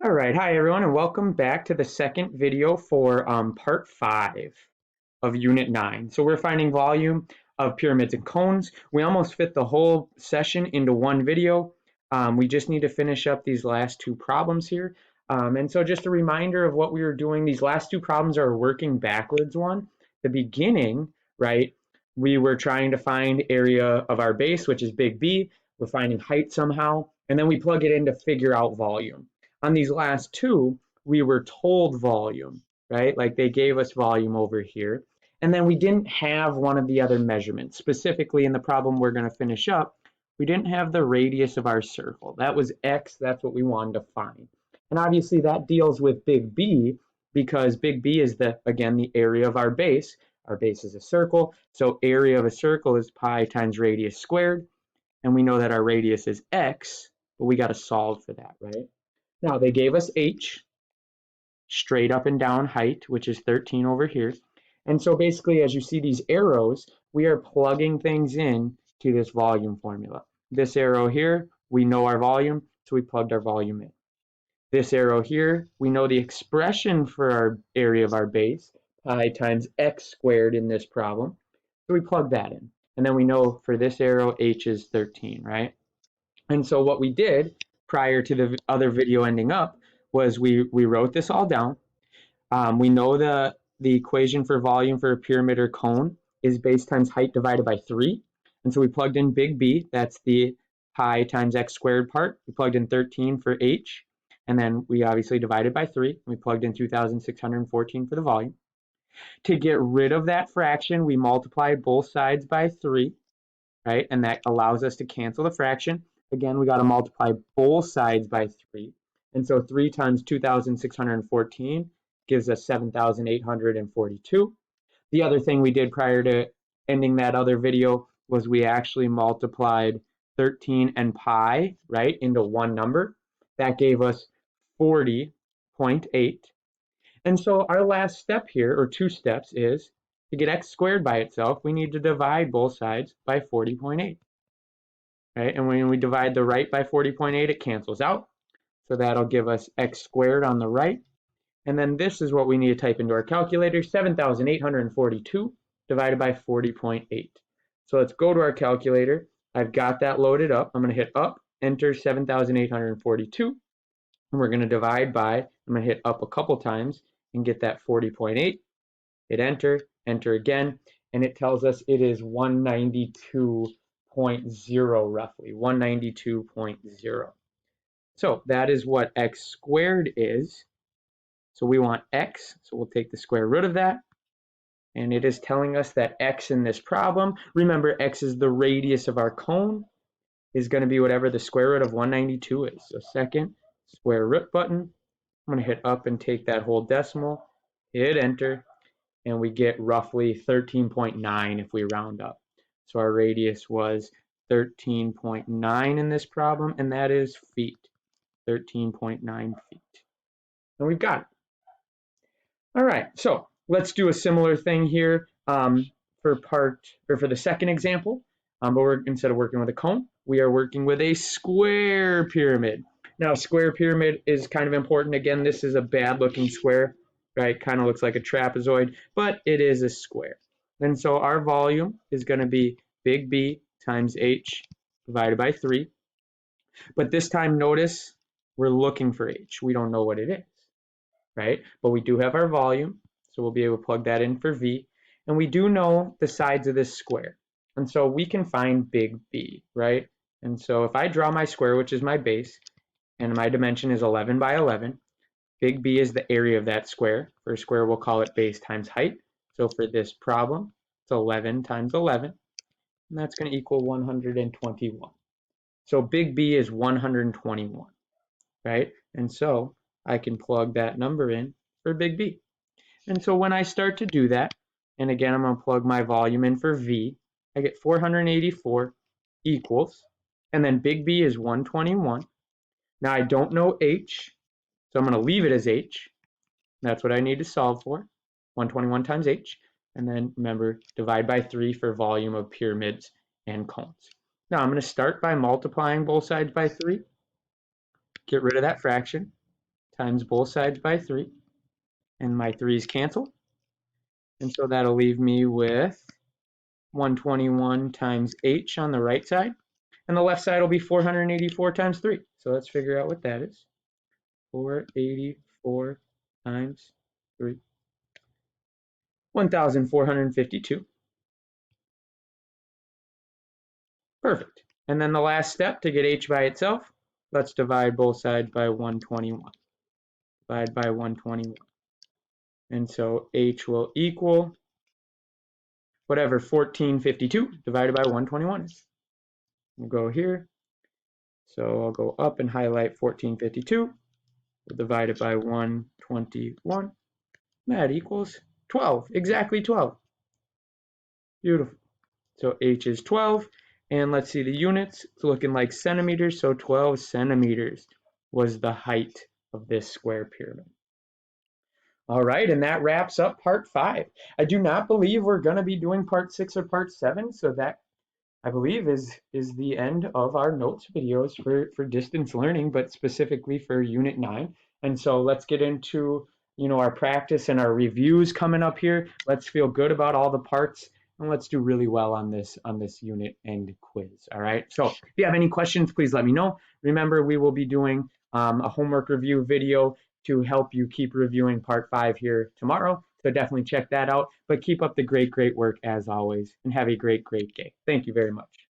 All right, hi everyone, and welcome back to the second video for part 5 of Unit 9. So we're finding volume of pyramids and cones. We almost fit the whole session into one video. We just need to finish up these last two problems here. And so just a reminder of what we were doing. These last two problems are a working backwards one. The beginning, right, we were trying to find area of our base, which is big B. We're finding height somehow, and then we plug it in to figure out volume. On these last two, we were told volume, right? Like they gave us volume over here. And then we didn't have one of the other measurements. Specifically in the problem we're going to finish up, we didn't have the radius of our circle. That was x, that's what we wanted to find. And obviously that deals with big B because big B is again, the area of our base. Our base is a circle, so area of a circle is pi times radius squared. And we know that our radius is x, but we got to solve for that, right? Now they gave us h, straight up and down height, which is 13 over here. And so basically, as you see these arrows, we are plugging things in to this volume formula. This arrow here, we know our volume, so we plugged our volume in. This arrow here, we know the expression for our area of our base, pi times x squared in this problem. So we plug that in. And then we know for this arrow, h is 13, right? And so what we did prior to the other video ending up was we wrote this all down. We know the equation for volume for a pyramid or cone is base times height divided by 3. And so we plugged in big B, that's the pi times x squared part. We plugged in 13 for h, and then we obviously divided by 3. We plugged in 2,614 for the volume. To get rid of that fraction, we multiplied both sides by 3, right? And that allows us to cancel the fraction. Again, we got to multiply both sides by 3. And so 3 times 2,614 gives us 7,842. The other thing we did prior to ending that other video was we actually multiplied 13 and pi, right, into one number. That gave us 40.8. And so our last step here, or two steps, is to get x squared by itself, we need to divide both sides by 40.8. Right? And when we divide the right by 40.8, it cancels out. So that'll give us x squared on the right. And then this is what we need to type into our calculator, 7,842 divided by 40.8. So let's go to our calculator. I've got that loaded up. I'm going to hit up, enter 7,842. And we're going to divide by, I'm going to hit up a couple times and get that 40.8. Hit enter, enter again, and it tells us it is 192.0 roughly, 192.0. So that is what x squared is. So we want x, so we'll take the square root of that. And it is telling us that x in this problem, remember x is the radius of our cone, is going to be whatever the square root of 192 is. So second square root button, I'm going to hit up and take that whole decimal, hit enter, and we get roughly 13.9 if we round up. So our radius was 13.9 in this problem, and that is feet, 13.9 feet. And we've got it. All right, so let's do a similar thing here for the second example, but instead of working with a cone, we are working with a square pyramid. Now, square pyramid is kind of important. Again, this is a bad-looking square, right? Kind of looks like a trapezoid, but it is a square. And so our volume is going to be big B times h divided by 3. But this time, notice we're looking for h. We don't know what it is, right? But we do have our volume, so we'll be able to plug that in for V. And we do know the sides of this square. And so we can find big B, right? And so if I draw my square, which is my base, and my dimension is 11 by 11, big B is the area of that square. For a square, we'll call it base times height. So for this problem, it's 11 times 11, and that's going to equal 121. So big B is 121, right? And so I can plug that number in for big B. And so when I start to do that, and again, I'm going to plug my volume in for V, I get 484 equals, and then big B is 121. Now I don't know H, so I'm going to leave it as H. That's what I need to solve for, 121 times H. And then remember, divide by 3 for volume of pyramids and cones. Now I'm going to start by multiplying both sides by 3. Get rid of that fraction. times both sides by 3. And my 3's cancel. And so that'll leave me with 121 times h on the right side. And the left side will be 484 times 3. So let's figure out what that is. 484 times 3. 1,452. Perfect. And then the last step to get h by itself, let's divide both sides by 121. Divide by 121. And so h will equal whatever 1452 divided by 121 is. We'll go here. So I'll go up and highlight 1452. We'll divide it by 121. That equals 12, exactly 12. Beautiful. So h is 12. And let's see the units. It's looking like centimeters. So 12 centimeters was the height of this square pyramid. All right, and that wraps up part 5. I do not believe we're going to be doing part 6 or part 7. So that, I believe, is the end of our notes videos for distance learning, but specifically for Unit 9. And so let's get into, our practice and our reviews coming up here. Let's feel good about all the parts, and let's do really well on this unit and quiz. All right. So if you have any questions, please let me know. Remember, we will be doing a homework review video to help you keep reviewing part 5 here tomorrow. So definitely check that out. But keep up the great work as always, and have a great day. Thank you very much.